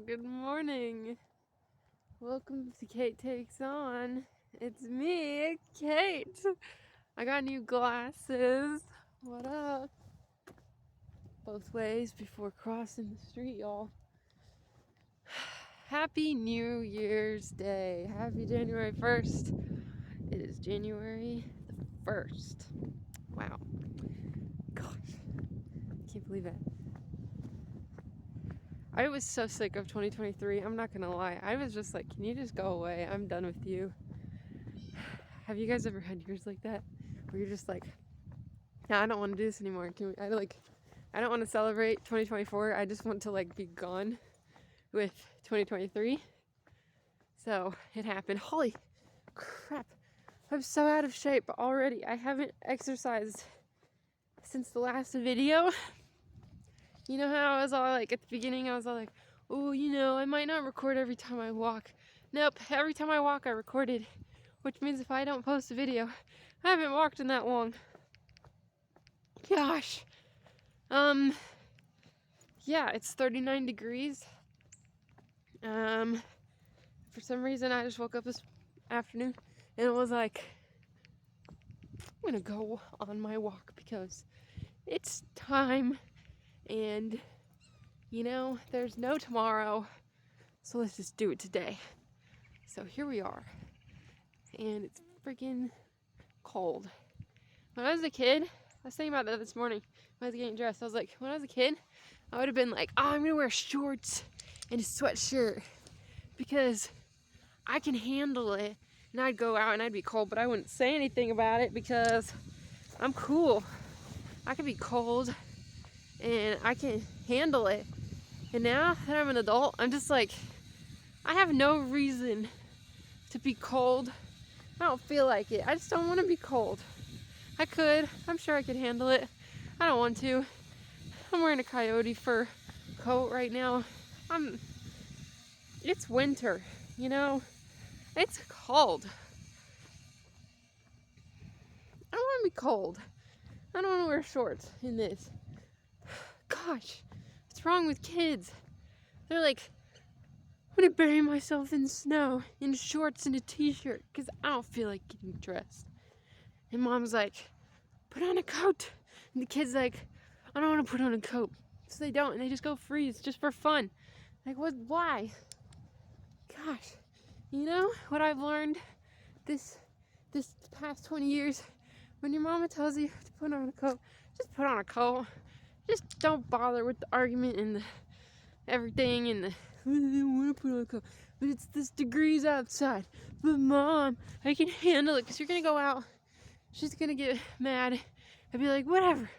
good morning. Welcome to Kate Takes On. It's me, Kate. I got new glasses. What up? Both ways before crossing the street, y'all. Happy New Year's Day. Happy January 1st. It is January the 1st. Wow. Gosh. Can't believe it. I was so sick of 2023. I'm not gonna lie. I was just like, can you just go away? I'm done with you. Have you guys ever had years like that? Where you're just like, nah, I don't want to do this anymore. I don't want to celebrate 2024. I just want to be gone with 2023. So it happened. Holy crap. I'm so out of shape already. I haven't exercised since the last video. You know how I was all like, at the beginning, I was all like, oh, I might not record every time I walk. Nope, every time I walk, I recorded. Which means if I don't post a video, I haven't walked in that long. Gosh. Yeah, it's 39 degrees. For some reason, I just woke up this afternoon, and it was like, I'm gonna go on my walk because it's time. And, there's no tomorrow, so let's just do it today. So here we are, and it's freaking cold. When I was a kid, I was thinking about that this morning when I was getting dressed. I was like, when I was a kid, I would have been like, oh, I'm going to wear shorts and a sweatshirt because I can handle it. And I'd go out and I'd be cold, but I wouldn't say anything about it because I'm cool. I can be cold and I can handle it. And now that I'm an adult, I'm just like, I have no reason to be cold. I don't feel like it. I just don't want to be cold. I could. I'm sure I could handle it. I don't want to. I'm wearing a coyote fur coat right now. It's winter, It's cold. I don't want to be cold. I don't want to wear shorts in this. Gosh, what's wrong with kids? They're like, I'm gonna bury myself in the snow in shorts and a t-shirt because I don't feel like getting dressed. And mom's like, put on a coat. And the kid's like, I don't want to put on a coat. So they don't, and they just go freeze just for fun. Like, what? Why? Gosh, what I've learned this past 20 years? When your mama tells you to put on a coat, just put on a coat. Just don't bother with the argument and the everything and the, I don't want to put on a coat, but it's this degrees outside. But mom, I can handle it, because you're going to go out, she's going to get mad and be like, whatever,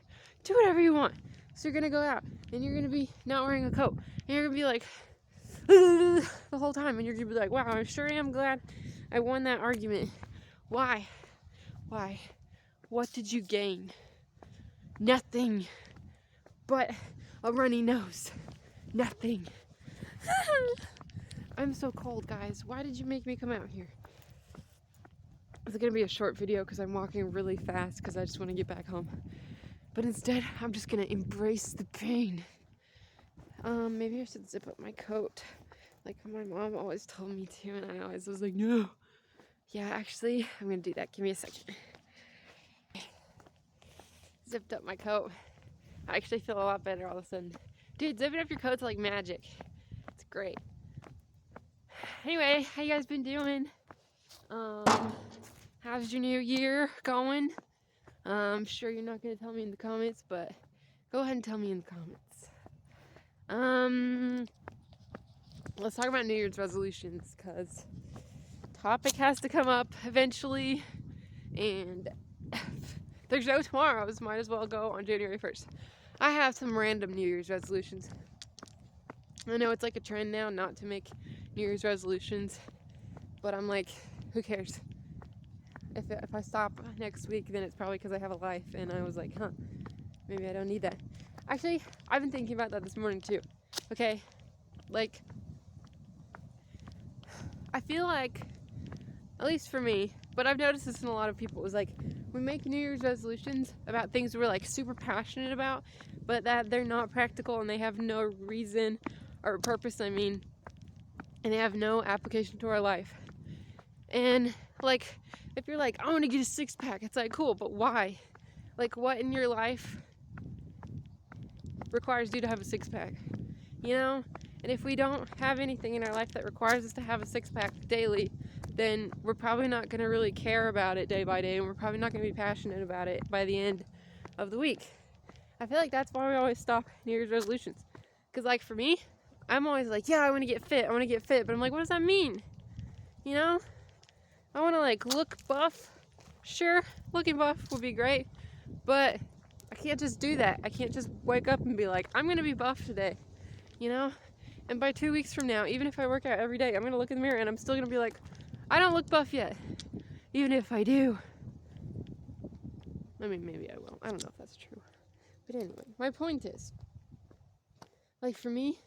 do whatever you want. So you're going to go out and you're going to be not wearing a coat. And you're going to be like, the whole time. And you're going to be like, wow, I sure am glad I won that argument. Why? Why? What did you gain? Nothing. But a runny nose. Nothing. I'm so cold, guys. Why did you make me come out here? It's gonna be a short video because I'm walking really fast because I just want to get back home. But instead, I'm just gonna embrace the pain. Maybe I should zip up my coat like my mom always told me to, and I always was like, no. Yeah, actually, I'm gonna do that. Give me a second. Zipped up my coat. I actually feel a lot better all of a sudden. Dude, zipping up your coat's like magic. It's great. Anyway, how you guys been doing? How's your new year going? I'm sure you're not going to tell me in the comments, but go ahead and tell me in the comments. Let's talk about New Year's resolutions, because topic has to come up eventually, and there's no tomorrows, might as well go on January 1st. I have some random New Year's resolutions. I know it's like a trend now not to make New Year's resolutions, but I'm like, who cares? If I stop next week, then it's probably because I have a life, and I was like, maybe I don't need that. Actually, I've been thinking about that this morning too. Okay, I feel like, at least for me, but I've noticed this in a lot of people, is like, we make New Year's resolutions about things we're super passionate about, but that they're not practical and they have no reason or purpose, and they have no application to our life. And like, if you're like, I want to get a 6-pack, it's like, cool, but why? Like, what in your life requires you to have a 6-pack? You know? And if we don't have anything in our life that requires us to have a 6-pack daily, then we're probably not going to really care about it day by day, and we're probably not going to be passionate about it by the end of the week. I feel like that's why we always stop New Year's resolutions. Because, like, for me, I'm always like, yeah, I want to get fit. But I'm like, what does that mean? You know? I want to, like, look buff. Sure, looking buff would be great. But I can't just do that. I can't just wake up and be like, I'm going to be buff today. You know? And by 2 weeks from now, even if I work out every day, I'm going to look in the mirror and I'm still going to be like, I don't look buff yet. Even if I do. I mean, maybe I will. I don't know if that's true. But anyway, my point is, like, for me,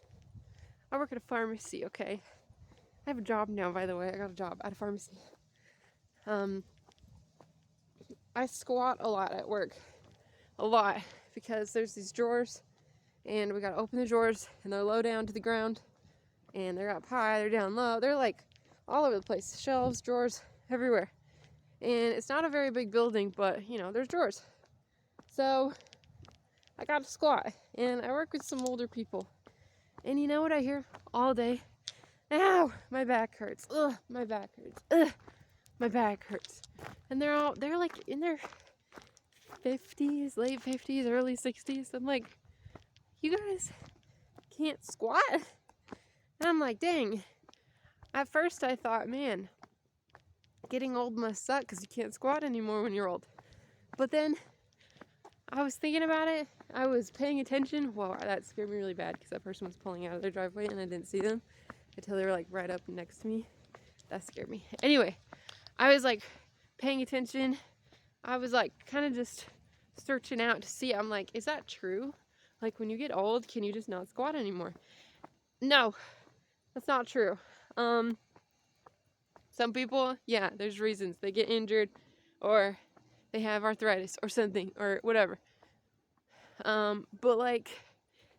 I work at a pharmacy, okay? I have a job now, by the way. I got a job at a pharmacy. I squat a lot at work. A lot. Because there's these drawers, and we gotta open the drawers, and they're low down to the ground. And they're up high, they're down low. They're, like, all over the place. Shelves, drawers, everywhere. And it's not a very big building, but, you know, there's drawers. So I got to squat, and I work with some older people. And you know what I hear all day? Ow, my back hurts. Ugh, my back hurts. Ugh, my back hurts. And they're like in their 50s, late 50s, early 60s. I'm like, you guys can't squat? And I'm like, dang. At first I thought, man, getting old must suck because you can't squat anymore when you're old. But then I was thinking about it. I was paying attention. Whoa, that scared me really bad because that person was pulling out of their driveway and I didn't see them until they were like right up next to me. That scared me. Anyway, I was like paying attention. I was like kind of just searching out to see. I'm like, is that true? Like, when you get old, can you just not squat anymore? No, that's not true. Some people, yeah, there's reasons. They get injured or they have arthritis or something or whatever. But like,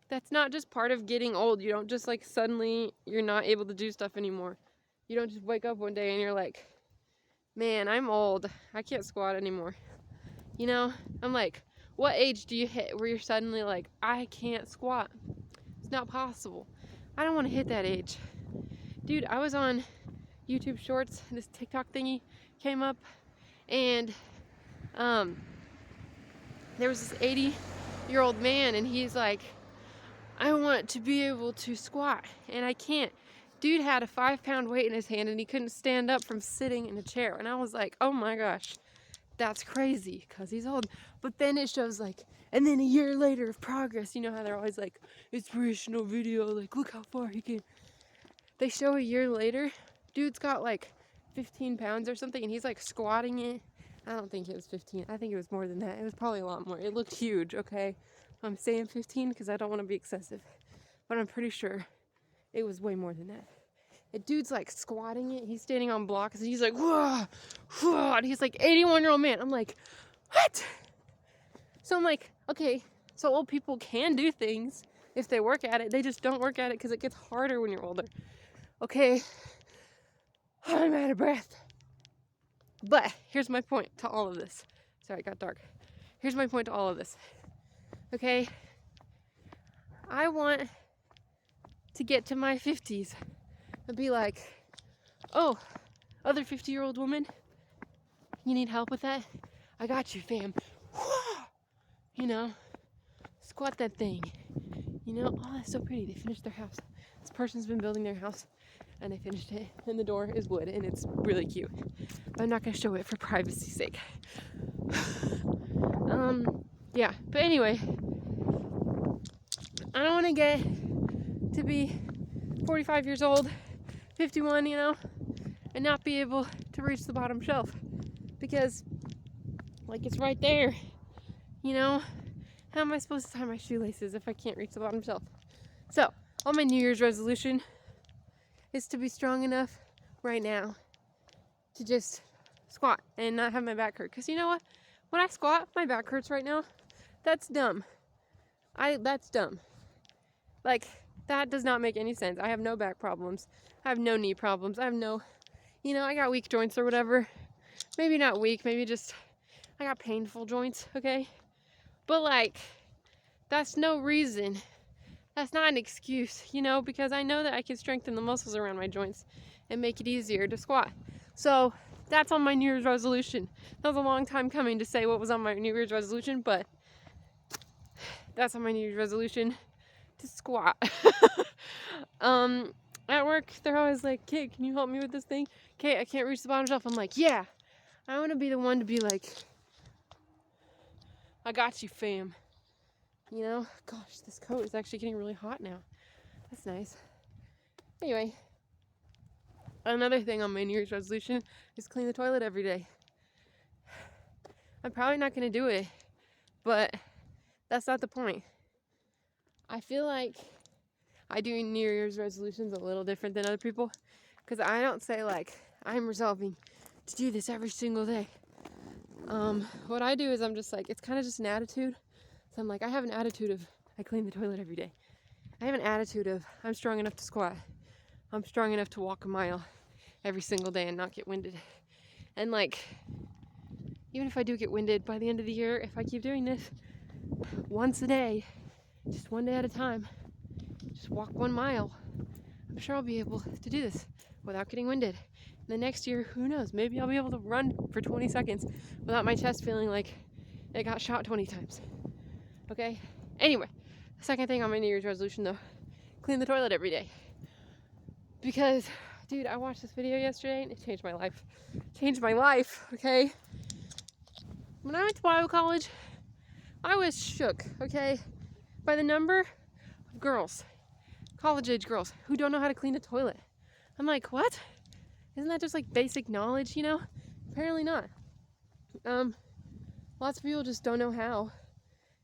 that's not just part of getting old. You don't just like suddenly you're not able to do stuff anymore. You don't just wake up one day and you're like, man, I'm old. I can't squat anymore. You know, I'm like, what age do you hit where you're suddenly like, I can't squat? It's not possible. I don't want to hit that age. Dude, I was on YouTube Shorts, this TikTok thingy came up, and there was this 80-year-old man, and he's like, I want to be able to squat, and I can't. Dude had a 5-pound weight in his hand, and he couldn't stand up from sitting in a chair, and I was like, oh my gosh, that's crazy, because he's old. But then it shows like, and then a year later of progress. You know how they're always like, inspirational video, like, look how far he came. They show a year later, dude's got like 15 pounds or something, and he's like squatting it. I don't think it was 15. I think it was more than that. It was probably a lot more. It looked huge, okay? I'm saying 15 because I don't want to be excessive. But I'm pretty sure it was way more than that. The dude's like squatting it. He's standing on blocks, and he's like, whoa, whoa. And he's like 81-year-old man. I'm like, what? So I'm like, okay, so old people can do things if they work at it. They just don't work at it because it gets harder when you're older. Okay, I'm out of breath. But here's my point to all of this. Sorry, it got dark. Here's my point to all of this. Okay, I want to get to my 50s and be like, oh, other 50-year-old woman, you need help with that? I got you, fam. You know, squat that thing. You know, oh, that's so pretty. They finished their house. This person's been building their house, and they finished it, and the door is wood, and it's really cute. But I'm not going to show it for privacy's sake. Yeah, but anyway, I don't want to get to be 45 years old, 51, you know, and not be able to reach the bottom shelf, because, like, it's right there, you know. How am I supposed to tie my shoelaces if I can't reach the bottom shelf? So, on my New Year's resolution is to be strong enough right now to just squat and not have my back hurt. Because you know what? When I squat, my back hurts right now. That's dumb. That's dumb. Like, That does not make any sense. I have no back problems. I have no knee problems. I have no, I got weak joints or whatever. Maybe not weak, maybe just, I got painful joints, okay? But like, that's no reason. That's not an excuse, because I know that I can strengthen the muscles around my joints and make it easier to squat. So that's on my New Year's resolution. That was a long time coming to say what was on my New Year's resolution, but that's on my New Year's resolution, to squat. At work, they're always like, Kate, can you help me with this thing? Kate, I can't reach the bottom shelf. I'm like, yeah. I want to be the one to be like, I got you, fam. Gosh, this coat is actually getting really hot now. That's nice. Anyway, another thing on my New Year's resolution is clean the toilet every day. I'm probably not going to do it, but that's not the point. I feel like I do New Year's resolutions a little different than other people, because I don't say like, I'm resolving to do this every single day. What I do is I'm just like, it's kind of just an attitude. So I'm like, I have an attitude of, I clean the toilet every day. I have an attitude of, I'm strong enough to squat. I'm strong enough to walk a mile every single day and not get winded. And like, even if I do get winded, by the end of the year, if I keep doing this once a day, just one day at a time, just walk 1 mile, I'm sure I'll be able to do this without getting winded. And the next year, who knows, maybe I'll be able to run for 20 seconds without my chest feeling like it got shot 20 times. Okay? Anyway, the second thing on my New Year's resolution though, clean the toilet every day. Because, dude, I watched this video yesterday and it changed my life. Changed my life, okay? When I went to Bible college, I was shook, okay? By the number of girls, college-age girls, who don't know how to clean the toilet. I'm like, what? Isn't that just like basic knowledge, Apparently not. Lots of people just don't know how.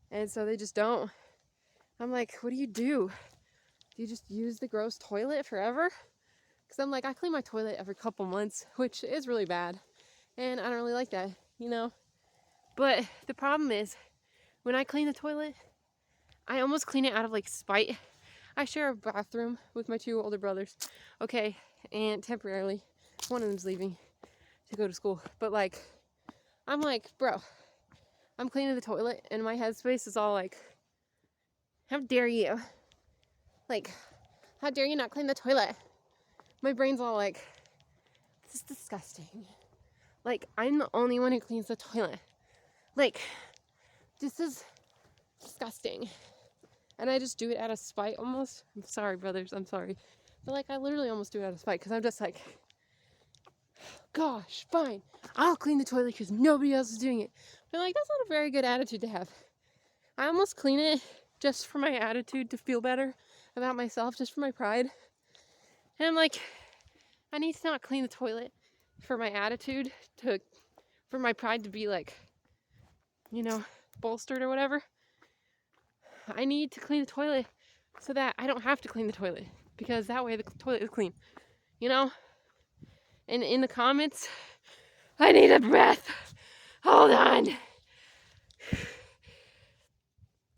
And so they just don't. I'm like, what do? Do you just use the gross toilet forever? Because I'm like, I clean my toilet every couple months, which is really bad. And I don't really like that, But the problem is, when I clean the toilet, I almost clean it out of like spite. I share a bathroom with my 2 older brothers. Okay, and temporarily, one of them's leaving to go to school. But like, I'm like, bro, I'm cleaning the toilet and my headspace is all like, how dare you? Like, how dare you not clean the toilet? My brain's all like, this is disgusting. Like, I'm the only one who cleans the toilet. Like, this is disgusting. And I just do it out of spite almost. I'm sorry, brothers, I'm sorry. But like, I literally almost do it out of spite because I'm just like, gosh, fine. I'll clean the toilet because nobody else is doing it. But like, that's not a very good attitude to have. I almost clean it just for my attitude to feel better about myself, just for my pride. And I'm like, I need to not clean the toilet for my attitude, for my pride to be like, bolstered or whatever. I need to clean the toilet so that I don't have to clean the toilet, because that way the toilet is clean, And in the comments, I need a breath. Hold on.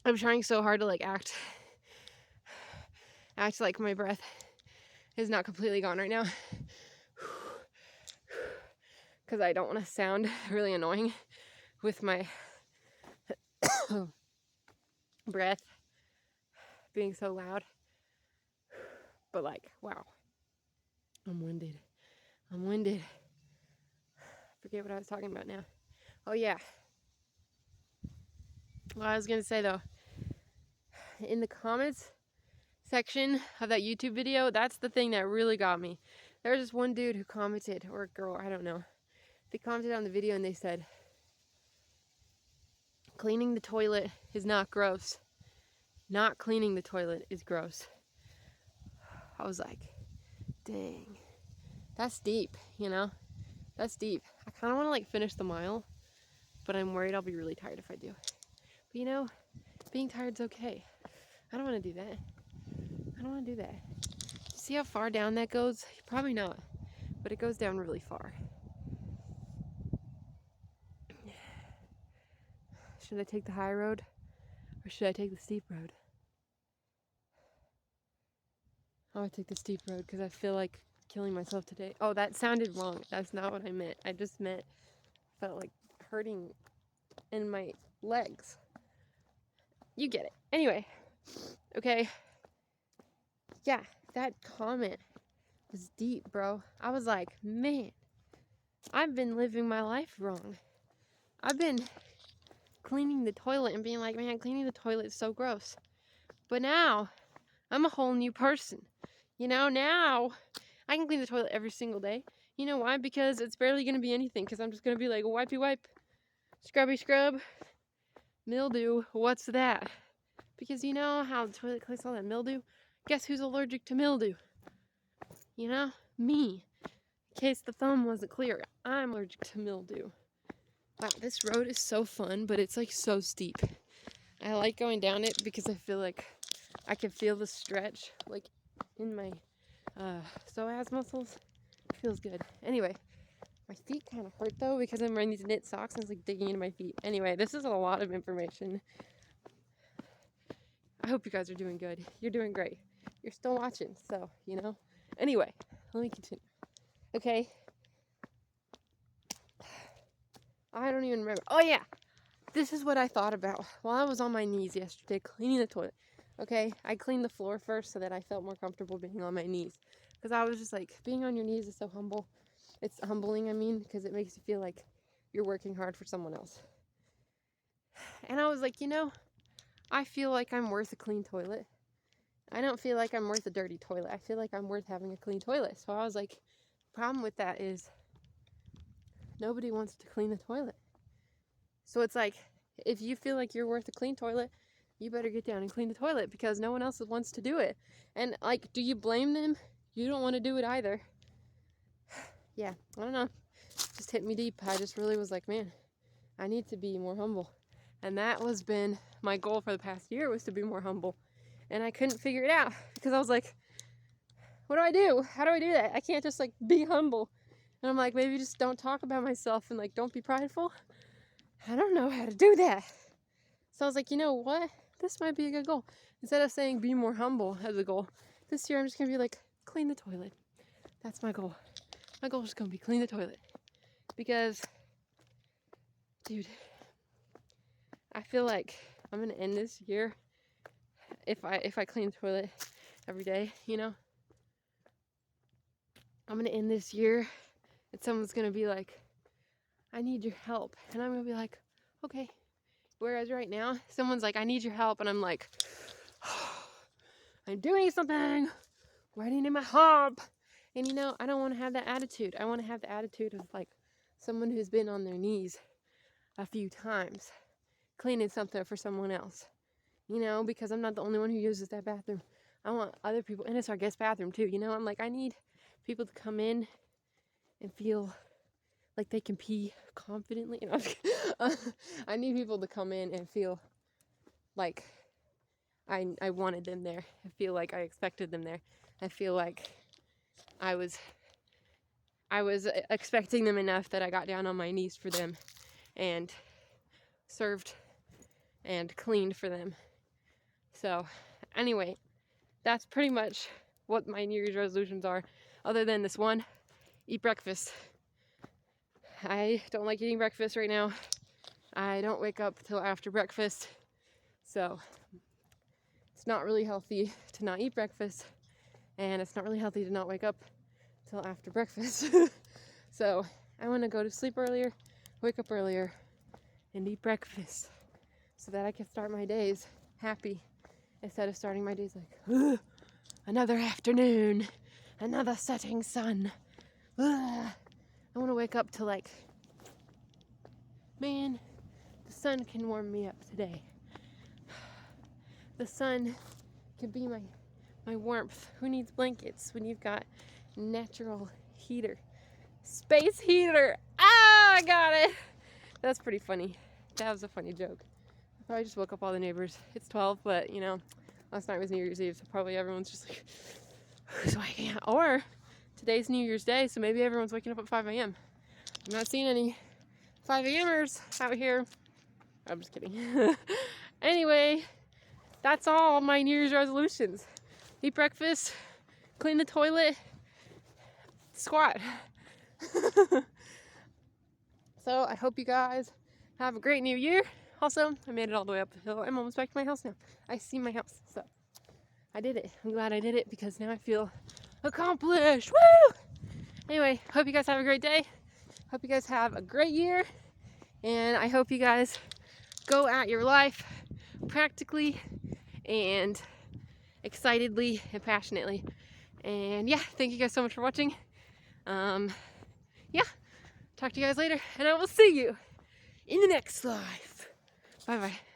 I'm trying so hard to like act like my breath is not completely gone right now, because I don't want to sound really annoying with my breath being so loud. But like, wow, I'm winded. Forget what I was talking about now. Oh yeah. What I was gonna say though, in the comments section of that YouTube video, that's the thing that really got me. There was this one dude who commented, or a girl, I don't know. They commented on the video and they said, cleaning the toilet is not gross. Not cleaning the toilet is gross. I was like, dang. That's deep, That's deep. I kind of want to like finish the mile, but I'm worried I'll be really tired if I do. But being tired's okay. I don't want to do that. See how far down that goes? Probably not, but it goes down really far. Should I take the high road or should I take the steep road? I'm gonna take the steep road because I feel like killing myself today. Oh, that sounded wrong. That's not what I meant. I just meant felt like hurting in my legs. You get it. Anyway, okay. Yeah, that comment was deep, bro. I was like, man, I've been living my life wrong. I've been cleaning the toilet and being like, man, cleaning the toilet is so gross. But now, I'm a whole new person. You know, now I can clean the toilet every single day. You know why? Because it's barely going to be anything. Because I'm just going to be like, wipey wipe, scrubby scrub, mildew. What's that? Because you know how the toilet collects all that mildew? Guess who's allergic to mildew? You know? Me. In case the thumb wasn't clear, I'm allergic to mildew. Wow, this road is so fun, but it's like so steep. I like going down it because I feel like I can feel the stretch like in my psoas muscles. It feels good. Anyway, my feet kind of hurt though because I'm wearing these knit socks and it's like digging into my feet. Anyway, this is a lot of information. I hope you guys are doing good. You're doing great. You're still watching, so, you know. Anyway, let me continue. Okay. I don't even remember. Oh, yeah. This is what I thought about while I was on my knees yesterday cleaning the toilet. Okay, I cleaned the floor first so that I felt more comfortable being on my knees. Because I was just like, being on your knees is so humble. It's humbling, I mean, because it makes you feel like you're working hard for someone else. And I was like, you know, I feel like I'm worth a clean toilet. I don't feel like I'm worth a dirty toilet. I feel like I'm worth having a clean toilet. So I was like, the problem with that is nobody wants to clean the toilet. So it's like, if you feel like you're worth a clean toilet, you better get down and clean the toilet because no one else wants to do it. And like, do you blame them? You don't want to do it either. Yeah, I don't know. Just hit me deep. I just really was like, man, I need to be more humble. And that was been my goal for the past year, was to be more humble. And I couldn't figure it out because I was like, what do I do? How do I do that? I can't just like be humble. And I'm like, maybe just don't talk about myself and like don't be prideful. I don't know how to do that. So I was like, you know what? This might be a good goal. Instead of saying be more humble as a goal, this year I'm just going to be like, clean the toilet. That's my goal. My goal is going to be clean the toilet. Because, dude, I feel like I'm going to end this year if I clean the toilet every day, you know? I'm going to end this year and someone's going to be like, I need your help. And I'm going to be like, okay. Whereas right now, someone's like, I need your help. And I'm like, I'm doing something, writing in my hop. And you know, I don't want to have that attitude. I want to have the attitude of like someone who's been on their knees a few times, cleaning something for someone else. You know, because I'm not the only one who uses that bathroom. I want other people, and it's our guest bathroom too. You know, I'm like, I need people to come in and feel like they can pee confidently. You know, I need people to come in and feel like I wanted them there. I feel like I expected them there. I feel like I was expecting them enough that I got down on my knees for them and served and cleaned for them. So anyway, that's pretty much what my New Year's resolutions are, other than this one, eat breakfast. I don't like eating breakfast right now. I don't wake up till after breakfast, so it's not really healthy to not eat breakfast, and it's not really healthy to not wake up till after breakfast. So I want to go to sleep earlier, wake up earlier, and eat breakfast so that I can start my days happy instead of starting my days like, another afternoon, another setting sun. I want to wake up to like, man, the sun can warm me up today. The sun can be my warmth. Who needs blankets when you've got natural heater? Space heater! Ah, I got it! That's pretty funny. That was a funny joke. I probably just woke up all the neighbors. It's 12, but you know, last night was New Year's Eve, so probably everyone's just like, who's waking up? Or today's New Year's Day, so maybe everyone's waking up at 5 a.m. I'm not seeing any 5 a.m.ers out here. I'm just kidding. Anyway, that's all my New Year's resolutions. Eat breakfast, clean the toilet, squat. So I hope you guys have a great new year. Also, I made it all the way up the hill. I'm almost back to my house now. I see my house, so I did it. I'm glad I did it because now I feel accomplished. Woo! Anyway, hope you guys have a great day. Hope you guys have a great year. And I hope you guys go at your life practically and excitedly and passionately. And yeah, thank you guys so much for watching. Yeah, talk to you guys later, and I will see you in the next life. Bye bye.